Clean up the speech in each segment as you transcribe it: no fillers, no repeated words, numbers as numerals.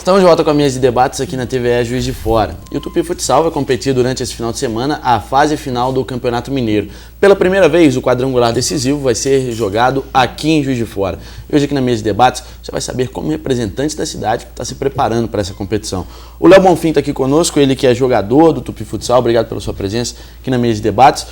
Estamos de volta com a mesa de debates aqui na TVE Juiz de Fora. E o Tupi Futsal vai competir durante esse final de semana a fase final do Campeonato Mineiro. Pela primeira vez, o quadrangular decisivo vai ser jogado aqui em Juiz de Fora. E hoje aqui na mesa de debates, você vai saber como o representante da cidade está se preparando para essa competição. O Léo Bonfim está aqui conosco, ele que é jogador do Tupi Futsal. Obrigado pela sua presença aqui na mesa de debates.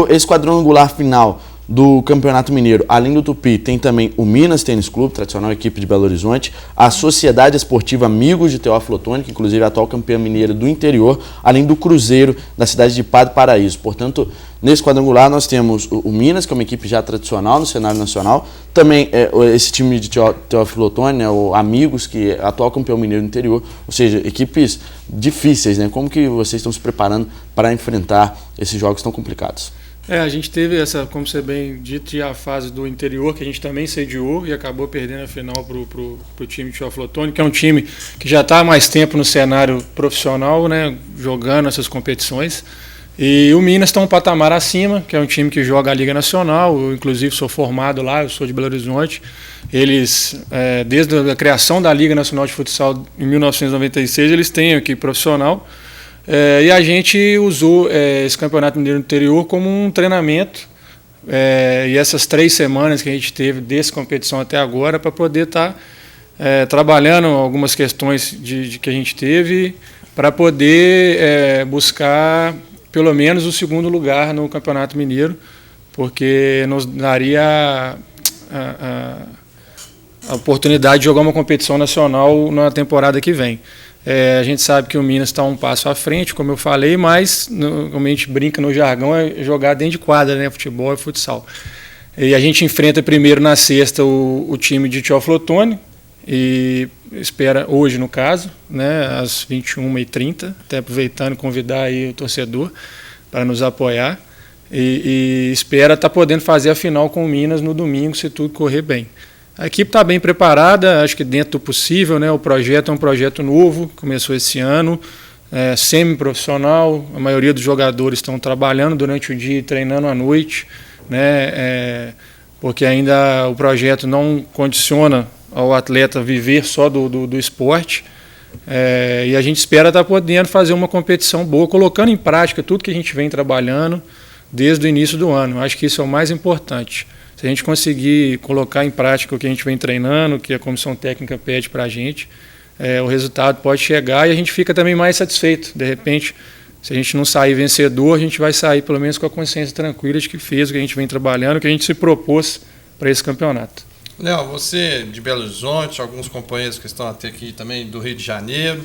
Esse quadrangular final do Campeonato Mineiro, além do Tupi, tem também o Minas Tênis Clube, tradicional equipe de Belo Horizonte, a Sociedade Esportiva Amigos de Teófilo Otoni, que inclusive é a atual campeã mineira do interior, além do Cruzeiro, da cidade de Padre Paraíso. Portanto, nesse quadrangular nós temos o Minas, que é uma equipe já tradicional no cenário nacional, também esse time de Teófilo Otoni, o Amigos, que é atual campeão mineiro do interior, ou seja, equipes difíceis, né? Como que vocês estão se preparando para enfrentar esses jogos tão complicados? A gente teve essa, como você bem dito, a fase do interior, que a gente também sediou e acabou perdendo a final para o time de Teófilo Otoni, que é um time que já está há mais tempo no cenário profissional, né, jogando essas competições. E o Minas está um patamar acima, que é um time que joga a Liga Nacional. Eu, inclusive, sou formado lá, eu sou de Belo Horizonte. Eles, desde a criação da Liga Nacional de Futsal em 1996, eles têm a equipe profissional. E a gente usou esse Campeonato Mineiro do Interior como um treinamento, e essas 3 semanas que a gente teve dessa competição até agora para poder estar trabalhando algumas questões que a gente teve para poder buscar pelo menos o 2º lugar no Campeonato Mineiro, porque nos daria a oportunidade de jogar uma competição nacional na temporada que vem. A gente sabe que o Minas está um passo à frente, como eu falei, mas como a gente brinca no jargão, é jogar dentro de quadra, né? Futebol e futsal. E a gente enfrenta primeiro na sexta o time de Teófilo Otoni, e espera hoje, no caso, né, às 21h30, até aproveitando e convidar aí o torcedor para nos apoiar, e espera estar podendo fazer a final com o Minas no domingo, se tudo correr bem. A equipe está bem preparada, acho que dentro do possível, né? O projeto é um projeto novo, começou esse ano, semi-profissional, a maioria dos jogadores estão trabalhando durante o dia e treinando à noite, né? Porque ainda o projeto não condiciona ao atleta viver só do esporte, e a gente espera estar podendo fazer uma competição boa, colocando em prática tudo que a gente vem trabalhando desde o início do ano. Acho que isso é o mais importante. Se a gente conseguir colocar em prática o que a gente vem treinando, o que a comissão técnica pede para a gente, o resultado pode chegar e a gente fica também mais satisfeito. De repente, se a gente não sair vencedor, a gente vai sair pelo menos com a consciência tranquila de que fez o que a gente vem trabalhando, o que a gente se propôs para esse campeonato. Léo, você de Belo Horizonte, alguns companheiros que estão até aqui também do Rio de Janeiro,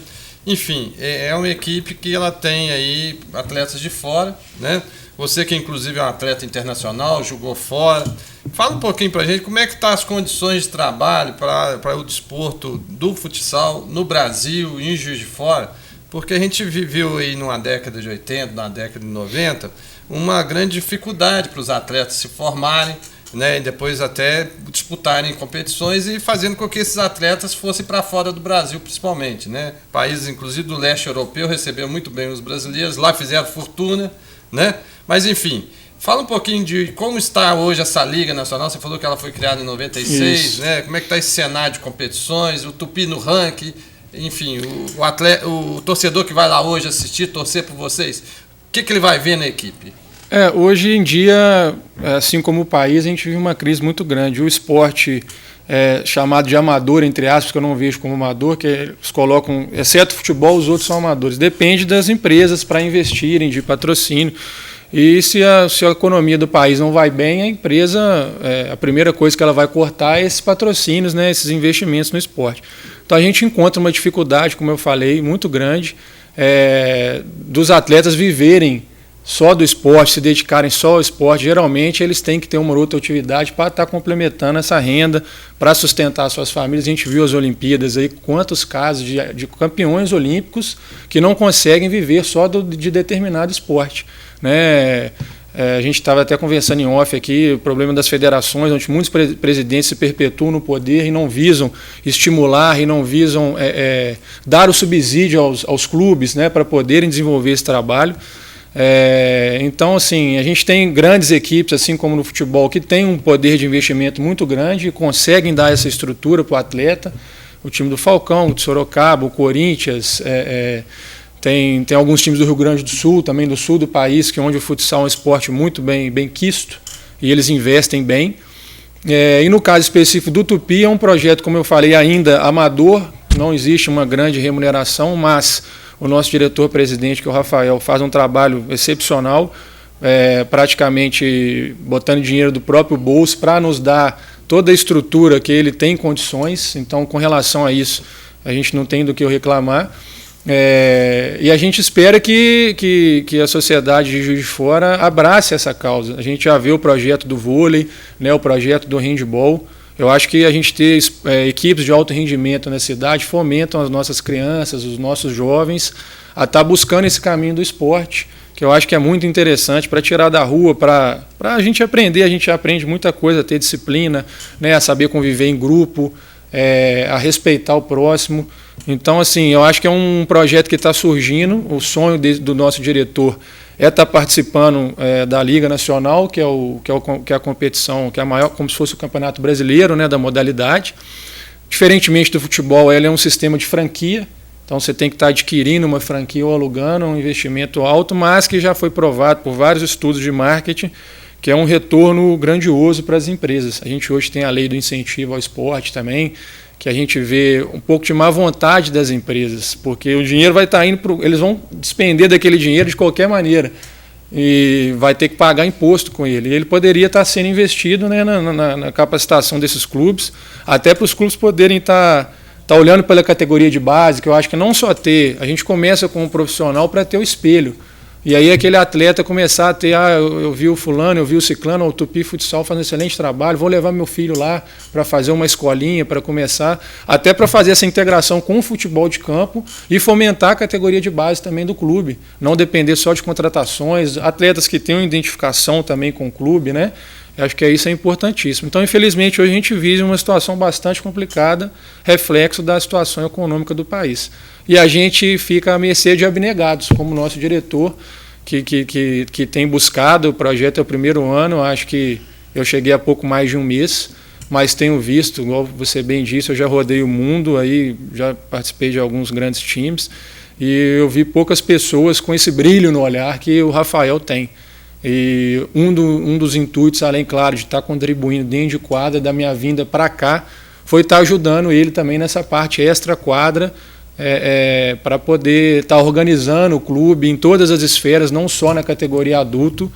enfim, é uma equipe que ela tem aí atletas de fora, né? Você que inclusive é um atleta internacional, jogou fora. Fala um pouquinho pra gente como é que estão as condições de trabalho para o desporto do futsal no Brasil e em Juiz de Fora, porque a gente viveu aí numa década de 80, na década de 90, uma grande dificuldade para os atletas se formarem, né, e depois até disputarem competições e fazendo com que esses atletas fossem para fora do Brasil, principalmente, né? Países, inclusive, do leste europeu receberam muito bem os brasileiros, lá fizeram fortuna, né? Mas, enfim, fala um pouquinho de como está hoje essa Liga Nacional. Você falou que ela foi criada em 96, né? Como é que está esse cenário de competições, o Tupi no ranking, enfim, o torcedor que vai lá hoje assistir, torcer por vocês, o que ele vai ver na equipe? Hoje em dia, assim como o país, a gente vive uma crise muito grande. O esporte chamado de amador, entre aspas, que eu não vejo como amador, que eles colocam, exceto futebol, os outros são amadores. Depende das empresas para investirem, de patrocínio. E se a economia do país não vai bem, a empresa, a primeira coisa que ela vai cortar é esses patrocínios, né, esses investimentos no esporte. Então a gente encontra uma dificuldade, como eu falei, muito grande, dos atletas viverem só do esporte, se dedicarem só ao esporte. Geralmente eles têm que ter uma outra atividade para estar complementando essa renda, para sustentar suas famílias. A gente viu as Olimpíadas aí, quantos casos de campeões olímpicos que não conseguem viver só de determinado esporte, né? A gente estava até conversando em off aqui, o problema das federações, onde muitos presidentes se perpetuam no poder e não visam estimular, e não visam dar o subsídio aos clubes, né, para poderem desenvolver esse trabalho. Então, assim, a gente tem grandes equipes, assim como no futebol, que tem um poder de investimento muito grande e conseguem dar essa estrutura para o atleta, o time do Falcão, de Sorocaba, o Corinthians, tem alguns times do Rio Grande do Sul, também do sul do país, que é onde o futsal é um esporte muito bem quisto, e eles investem bem. E no caso específico do Tupi, é um projeto, como eu falei, ainda amador, não existe uma grande remuneração, mas o nosso diretor-presidente, que é o Rafael, faz um trabalho excepcional, praticamente botando dinheiro do próprio bolso para nos dar toda a estrutura que ele tem condições. Então, com relação a isso, a gente não tem do que reclamar. E a gente espera que a sociedade de Juiz de Fora abrace essa causa. A gente já vê o projeto do vôlei, né, o projeto do handball. Eu acho que a gente ter equipes de alto rendimento na cidade fomentam as nossas crianças, os nossos jovens, a estar buscando esse caminho do esporte, que eu acho que é muito interessante para tirar da rua, para a gente aprender. A gente aprende muita coisa, a ter disciplina, né, a saber conviver em grupo, a respeitar o próximo. Então, assim, eu acho que é um projeto que está surgindo. O sonho do nosso diretor é estar participando da Liga Nacional, que é a competição, que é a maior, como se fosse o Campeonato Brasileiro, né, da modalidade. Diferentemente do futebol, ela é um sistema de franquia. Então, você tem que estar adquirindo uma franquia ou alugando, um investimento alto, mas que já foi provado por vários estudos de marketing, que é um retorno grandioso para as empresas. A gente hoje tem a lei do incentivo ao esporte também, que a gente vê um pouco de má vontade das empresas, porque o dinheiro vai estar indo eles vão despender daquele dinheiro de qualquer maneira e vai ter que pagar imposto com ele. E ele poderia estar sendo investido, né, na capacitação desses clubes, até para os clubes poderem estar olhando pela categoria de base, que eu acho que não só a gente começa com um profissional para ter o espelho. E aí aquele atleta começar a ter, eu vi o fulano, eu vi o ciclano, o Tupi Futsal fazendo um excelente trabalho, vou levar meu filho lá para fazer uma escolinha, para começar, até para fazer essa integração com o futebol de campo e fomentar a categoria de base também do clube, não depender só de contratações, atletas que tenham identificação também com o clube, né? Eu acho que isso é importantíssimo. Então, infelizmente, hoje a gente vive uma situação bastante complicada, reflexo da situação econômica do país. E a gente fica à mercê de abnegados, como o nosso diretor, que tem buscado. O projeto é o primeiro ano, acho que eu cheguei há pouco mais de um mês, mas tenho visto, igual você bem disse, eu já rodei o mundo, aí já participei de alguns grandes times, e eu vi poucas pessoas com esse brilho no olhar que o Rafael tem. E um dos intuitos, além, claro, de estar contribuindo dentro de quadra da minha vinda para cá, foi estar ajudando ele também nessa parte extra-quadra, para poder estar organizando o clube em todas as esferas, não só na categoria adulto,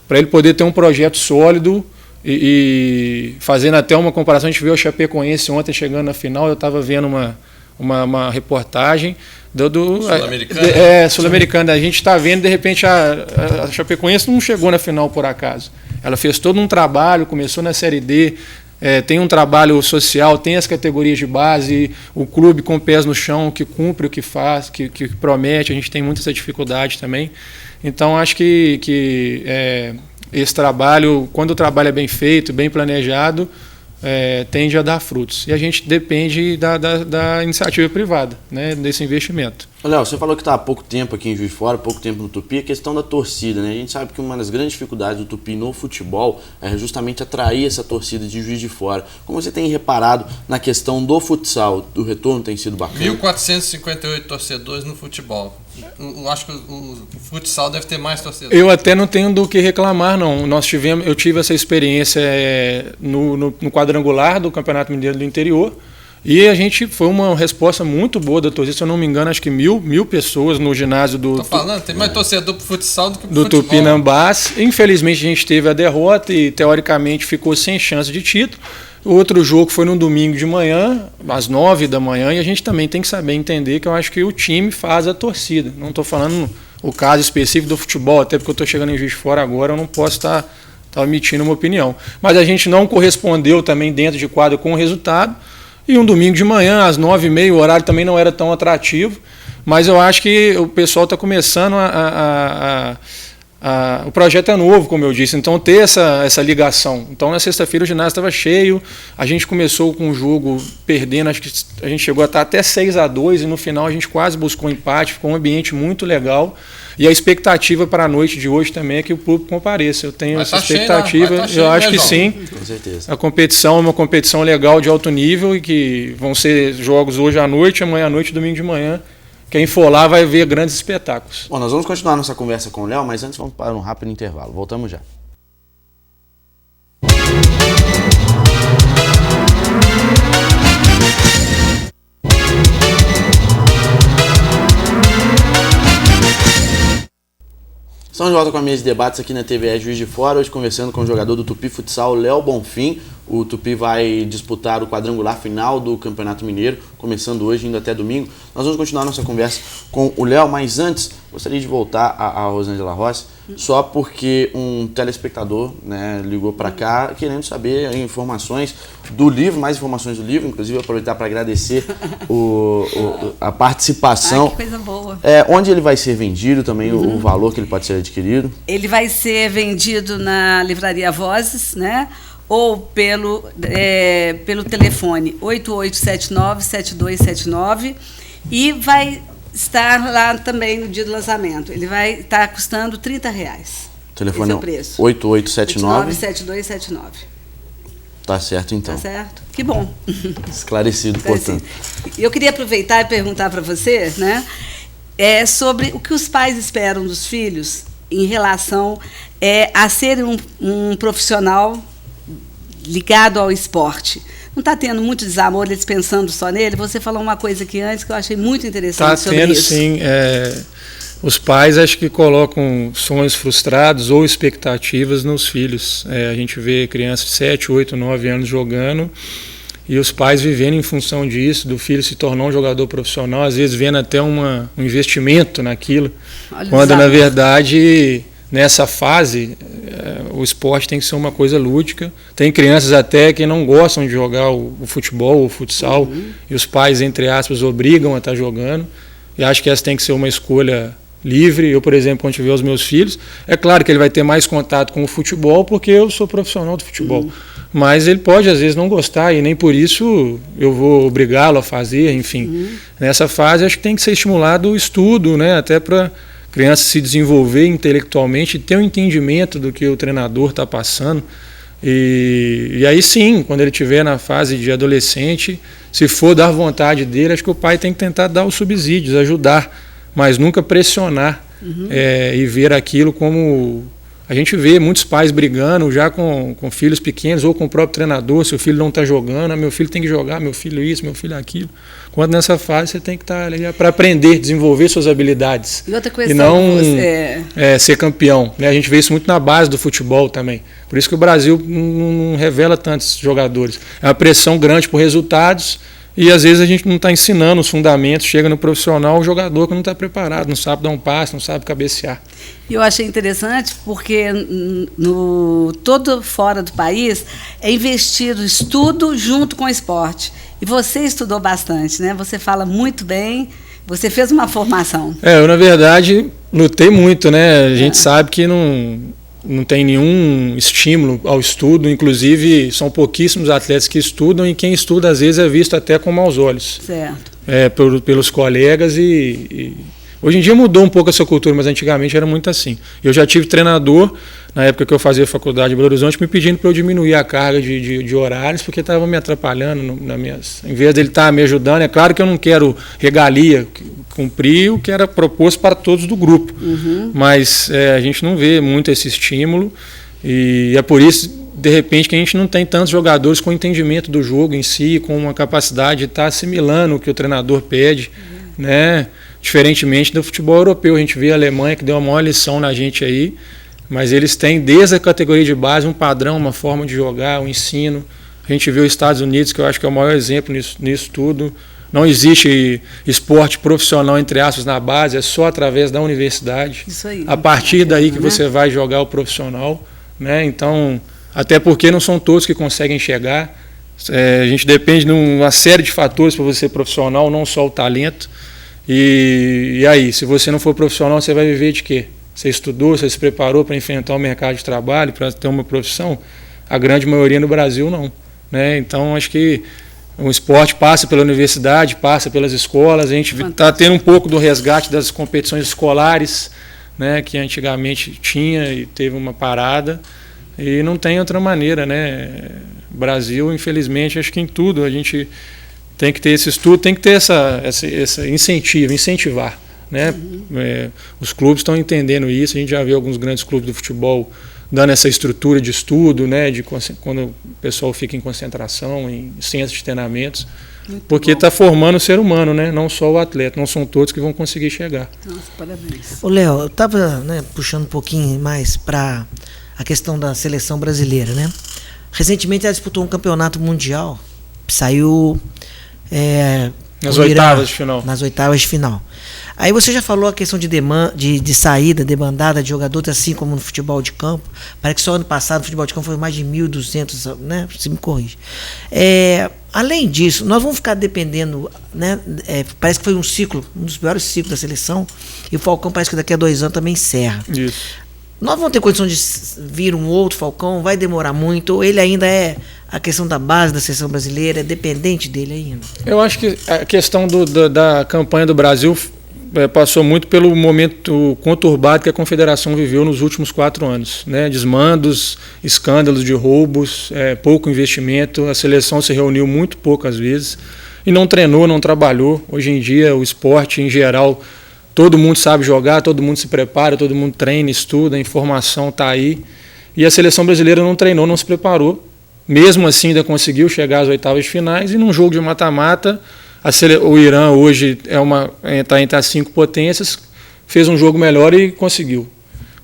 para ele poder ter um projeto sólido e fazendo até uma comparação. A gente viu o Chapecoense ontem chegando na final, eu estava vendo uma reportagem Sul-Americana. Sul-Americana. A gente está vendo, de repente, a Chapecoense não chegou na final por acaso. Ela fez todo um trabalho, começou na Série D, tem um trabalho social, tem as categorias de base, o clube com pés no chão, que cumpre o que faz, que promete. A gente tem muita essa dificuldade também. Então, acho que esse trabalho, quando o trabalho é bem feito, bem planejado, tende a dar frutos. E a gente depende da iniciativa privada, né, desse investimento. Léo, você falou que está há pouco tempo aqui em Juiz de Fora, pouco tempo no Tupi, a questão da torcida, né? A gente sabe que uma das grandes dificuldades do Tupi no futebol é justamente atrair essa torcida de Juiz de Fora. Como você tem reparado na questão do futsal, do retorno tem sido bacana? 1.458 torcedores no futebol. Eu acho que o futsal deve ter mais torcedores. Eu até não tenho do que reclamar, não. Eu tive essa experiência no quadrangular do Campeonato Mineiro do Interior. E foi uma resposta muito boa da torcida, se eu não me engano, acho que mil pessoas no ginásio do... Tô falando, tem mais torcedor pro futsal do que pro do futebol. Tupinambás. Infelizmente a gente teve a derrota e teoricamente ficou sem chance de título. O outro jogo foi no domingo de manhã, às 9 da manhã, e a gente também tem que saber entender que eu acho que o time faz a torcida. Não estou falando o caso específico do futebol, até porque eu estou chegando em Juiz de Fora agora, eu não posso estar emitindo uma opinião. Mas a gente não correspondeu também dentro de quadro com o resultado. E um domingo de manhã, às 9h30, o horário também não era tão atrativo, mas eu acho que o pessoal está começando a o projeto é novo, como eu disse, então ter essa ligação. Então na sexta-feira o ginásio estava cheio, a gente começou com o jogo perdendo, acho que a gente chegou a estar até 6-2 e no final a gente quase buscou empate, ficou um ambiente muito legal. E a expectativa para a noite de hoje também é que o público compareça. Eu tenho essa expectativa, eu acho que sim. Com certeza. A competição é uma competição legal de alto nível e que vão ser jogos hoje à noite, amanhã à noite, domingo de manhã. Quem for lá vai ver grandes espetáculos. Bom, nós vamos continuar nossa conversa com o Léo, mas antes vamos para um rápido intervalo. Voltamos já. Estamos de volta com a mesa de debates aqui na TVE Juiz de Fora, hoje conversando com o jogador do Tupi Futsal, Léo Bonfim. O Tupi vai disputar o quadrangular final do Campeonato Mineiro, começando hoje, indo até domingo. Nós vamos continuar nossa conversa com o Léo, mas antes, gostaria de voltar a Rosângela Rossi, só porque um telespectador, né, ligou para cá querendo saber informações do livro, mais informações do livro, inclusive aproveitar para agradecer a participação. Que coisa boa. Onde ele vai ser vendido também, o valor que ele pode ser adquirido. Ele vai ser vendido na Livraria Vozes, né? Ou pelo telefone 8879-7279 e vai estar lá também no dia do lançamento. Ele vai estar custando R$30. O telefone é o preço. 8879-7279. Tá certo, então. Tá certo? Que bom. Esclarecido, portanto. Eu queria aproveitar e perguntar para você, né, sobre o que os pais esperam dos filhos em relação a ser um profissional ligado ao esporte. Não está tendo muito desamor, eles pensando só nele? Você falou uma coisa aqui antes que eu achei muito interessante sobre isso. Está tendo, sim. Os pais acho que colocam sonhos frustrados ou expectativas nos filhos. A gente vê crianças de 7, 8, 9 anos jogando e os pais vivendo em função disso, do filho se tornar um jogador profissional, às vezes vendo até um investimento naquilo, quando na verdade nessa fase o esporte tem que ser uma coisa lúdica. Tem crianças até que não gostam de jogar o futebol, o futsal, e os pais, entre aspas, obrigam a estar jogando. E acho que essa tem que ser uma escolha livre. Eu, por exemplo, quando tiver os meus filhos, é claro que ele vai ter mais contato com o futebol porque eu sou profissional do futebol. Mas ele pode, às vezes, não gostar e nem por isso eu vou obrigá-lo a fazer, enfim. Nessa fase, acho que tem que ser estimulado o estudo, né, até para criança se desenvolver intelectualmente, ter um entendimento do que o treinador está passando. E aí sim, quando ele estiver na fase de adolescente, se for dar vontade dele, acho que o pai tem que tentar dar os subsídios, ajudar, mas nunca pressionar e ver aquilo como... A gente vê muitos pais brigando já com filhos pequenos ou com o próprio treinador, se o filho não está jogando, meu filho tem que jogar, meu filho isso, meu filho aquilo. Quando nessa fase você tem que estar ali para aprender, desenvolver suas habilidades. E outra coisa, e não ser campeão. Né? A gente vê isso muito na base do futebol também. Por isso que o Brasil não revela tantos jogadores. É uma pressão grande por resultados e às vezes a gente não está ensinando os fundamentos, chega no profissional o jogador que não está preparado, não sabe dar um passe, não sabe cabecear. E eu achei interessante porque todo fora do país é investido estudo junto com o esporte. E você estudou bastante, né? Você fala muito bem, você fez uma formação. Eu, na verdade, lutei muito, né? A gente sabe que não tem nenhum estímulo ao estudo, inclusive são pouquíssimos atletas que estudam e quem estuda às vezes é visto até com maus olhos. Certo. Pelos colegas e hoje em dia mudou um pouco essa cultura, mas antigamente era muito assim. Eu já tive treinador, na época que eu fazia faculdade em Belo Horizonte, me pedindo para eu diminuir a carga de horários, porque estava me atrapalhando em vez dele estar me ajudando. É claro que eu não quero regalia, cumprir o que era proposto para todos do grupo, mas a gente não vê muito esse estímulo e é por isso, de repente, que a gente não tem tantos jogadores com entendimento do jogo em si, com uma capacidade de estar assimilando o que o treinador pede, né? Diferentemente do futebol europeu, a gente vê a Alemanha que deu uma maior lição na gente aí, mas eles têm desde a categoria de base um padrão, uma forma de jogar, um ensino. A gente vê os Estados Unidos, que eu acho que é o maior exemplo nisso tudo. Não existe esporte profissional, entre aspas, na base, é só através da universidade. Isso aí. A partir daí que você vai jogar o profissional, né? Então, até porque não são todos que conseguem chegar. A gente depende de uma série de fatores para você ser profissional, não só o talento. E aí, se você não for profissional, você vai viver de quê? você estudou, você se preparou para enfrentar o mercado de trabalho, para ter uma profissão? A grande maioria no Brasil não, né? Então, acho que o esporte passa pela universidade, passa pelas escolas. A gente está tendo um pouco do resgate das competições escolares, né, que antigamente tinha e teve uma parada. E não tem outra maneira, né? Brasil, infelizmente, acho que em tudo a gente tem que ter esse estudo, tem que ter esse incentivar. Né? Os clubes estão entendendo isso, a gente já vê alguns grandes clubes do futebol dando essa estrutura de estudo, né? Quando o pessoal fica em concentração, em centros de treinamentos, porque está formando o ser humano, né? Não só o atleta, não são todos que vão conseguir chegar. Nossa, parabéns. Ô Léo, eu estava puxando um pouquinho mais para a questão da seleção brasileira, né? Recentemente ela disputou um campeonato mundial, saiu nas oitavas de final. Nas oitavas de final. Aí você já falou a questão de saída, demandada de jogadores, assim como no futebol de campo. Parece que só ano passado no futebol de campo foi mais de 1.200, né? Se me corrige. Além disso, nós vamos ficar dependendo, né? Parece que foi um ciclo, um dos piores ciclos da seleção, e o Falcão parece que daqui a 2 anos também encerra. Isso. Nós vamos ter condição de vir um outro Falcão? Vai demorar muito? Ou ele ainda a questão da base da seleção brasileira, é dependente dele ainda? Eu acho que a questão da campanha do Brasil passou muito pelo momento conturbado que a Confederação viveu nos últimos 4 anos, né? Desmandos, escândalos de roubos, pouco investimento, a seleção se reuniu muito poucas vezes e não treinou, não trabalhou. Hoje em dia o esporte em geral, todo mundo sabe jogar, todo mundo se prepara, todo mundo treina, estuda, a informação está aí. E a seleção brasileira não treinou, não se preparou. Mesmo assim ainda conseguiu chegar às oitavas de finais e num jogo de mata-mata, o Irã hoje está entre as 5 potências, fez um jogo melhor e conseguiu.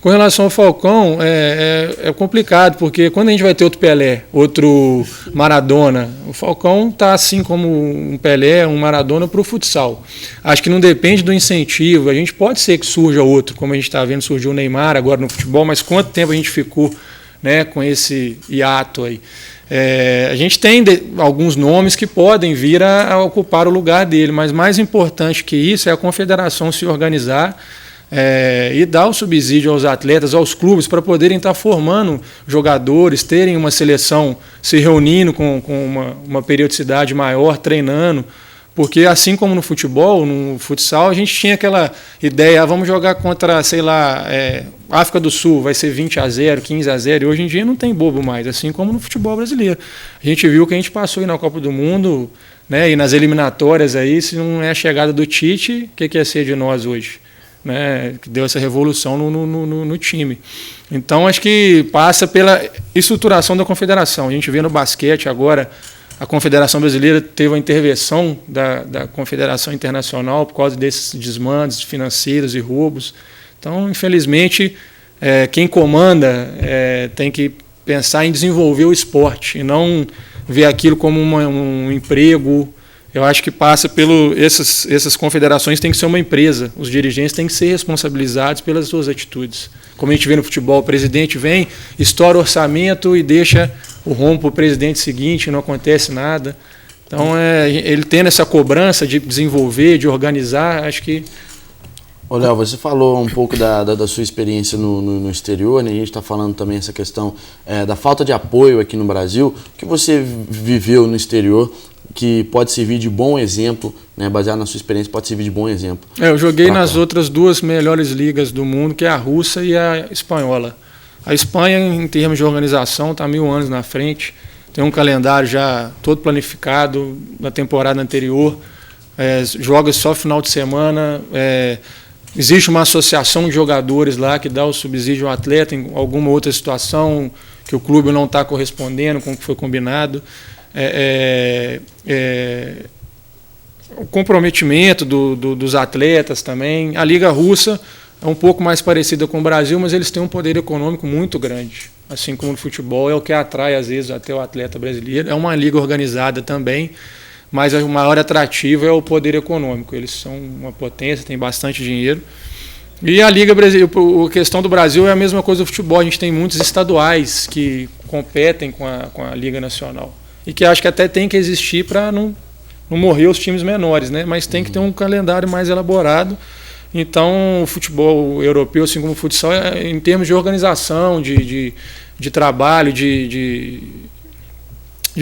Com relação ao Falcão, é complicado, porque quando a gente vai ter outro Pelé, outro Maradona, o Falcão está assim como um Pelé, um Maradona para o futsal. Acho que não depende do incentivo, a gente pode ser que surja outro, como a gente está vendo, surgiu o Neymar agora no futebol, mas quanto tempo a gente ficou, né, com esse hiato aí? A gente tem alguns nomes que podem vir a ocupar o lugar dele, mas mais importante que isso é a confederação se organizar e dar o subsídio aos atletas, aos clubes, para poderem estar formando jogadores, terem uma seleção, se reunindo com uma periodicidade maior, treinando. Porque assim como no futebol, no futsal, a gente tinha aquela ideia, vamos jogar contra, sei lá, África do Sul, vai ser 20-0, 15-0, e hoje em dia não tem bobo mais, assim como no futebol brasileiro. A gente viu que a gente passou aí na Copa do Mundo, né, e nas eliminatórias aí, se não é a chegada do Tite, o que ia ser de nós hoje? Né, que deu essa revolução no time. Então acho que passa pela estruturação da confederação. A gente vê no basquete agora, a Confederação Brasileira teve a intervenção da Confederação Internacional por causa desses desmandos financeiros e roubos. Então, infelizmente, quem comanda tem que pensar em desenvolver o esporte e não ver aquilo como um emprego. Eu acho que passa essas confederações têm que ser uma empresa. Os dirigentes têm que ser responsabilizados pelas suas atitudes. Como a gente vê no futebol, o presidente vem, estoura o orçamento e deixa o rombo para o presidente seguinte, não acontece nada. Então, ele tendo essa cobrança de desenvolver, de organizar, acho que... Ô Léo, você falou um pouco da sua experiência no exterior, né? A gente está falando também essa questão da falta de apoio aqui no Brasil. O que você viveu no exterior que pode servir de bom exemplo, né? Baseado na sua experiência, pode servir de bom exemplo? Eu joguei nas outras 2 melhores ligas do mundo, que é a russa e a espanhola. A Espanha, em termos de organização, está 1000 anos na frente, tem um calendário já todo planificado na temporada anterior, joga só final de semana, existe uma associação de jogadores lá que dá o subsídio ao atleta em alguma outra situação que o clube não está correspondendo com o que foi combinado. O comprometimento dos atletas também. A Liga Russa é um pouco mais parecida com o Brasil, mas eles têm um poder econômico muito grande. Assim como no futebol, é o que atrai, às vezes, até o atleta brasileiro. É uma liga organizada também, mas o maior atrativo é o poder econômico. Eles são uma potência, têm bastante dinheiro. E a Liga Brasileira, a questão do Brasil é a mesma coisa do futebol. A gente tem muitos estaduais que competem com a Liga Nacional. E que acho que até tem que existir para não morrer os times menores, né? Mas tem que ter um calendário mais elaborado. Então, o futebol europeu, assim como o futsal, em termos de organização, de trabalho, de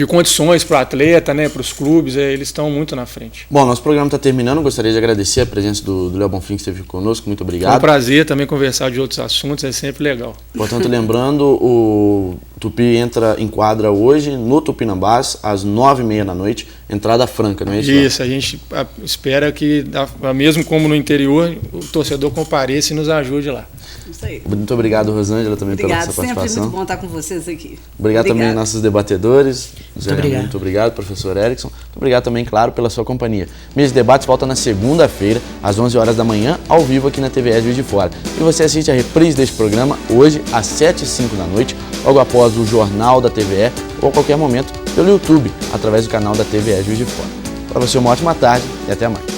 condições para o atleta, né, para os clubes, eles estão muito na frente. Bom, nosso programa está terminando. Gostaria de agradecer a presença do Léo Bonfim, que esteve conosco. Muito obrigado. Foi um prazer também conversar de outros assuntos, é sempre legal. Portanto, lembrando, o Tupi entra em quadra hoje no Tupinambás, às 9h30 da noite, entrada franca, não é isso? Isso, a gente espera que, mesmo como no interior, o torcedor compareça e nos ajude lá. Isso aí. Muito obrigado, Rosângela, também pela sua participação. Sempre muito bom estar com vocês aqui. Obrigado também aos nossos debatedores. Muito obrigado, professor Erickson. Muito obrigado também, claro, pela sua companhia. Mesa de Debates volta na segunda-feira, às 11 horas da manhã, ao vivo aqui na TVE Juiz de Fora. E você assiste a reprise deste programa hoje, às 7h05 da noite, logo após o Jornal da TVE, ou a qualquer momento pelo YouTube, através do canal da TVE Juiz de Fora. Para você, uma ótima tarde e até mais.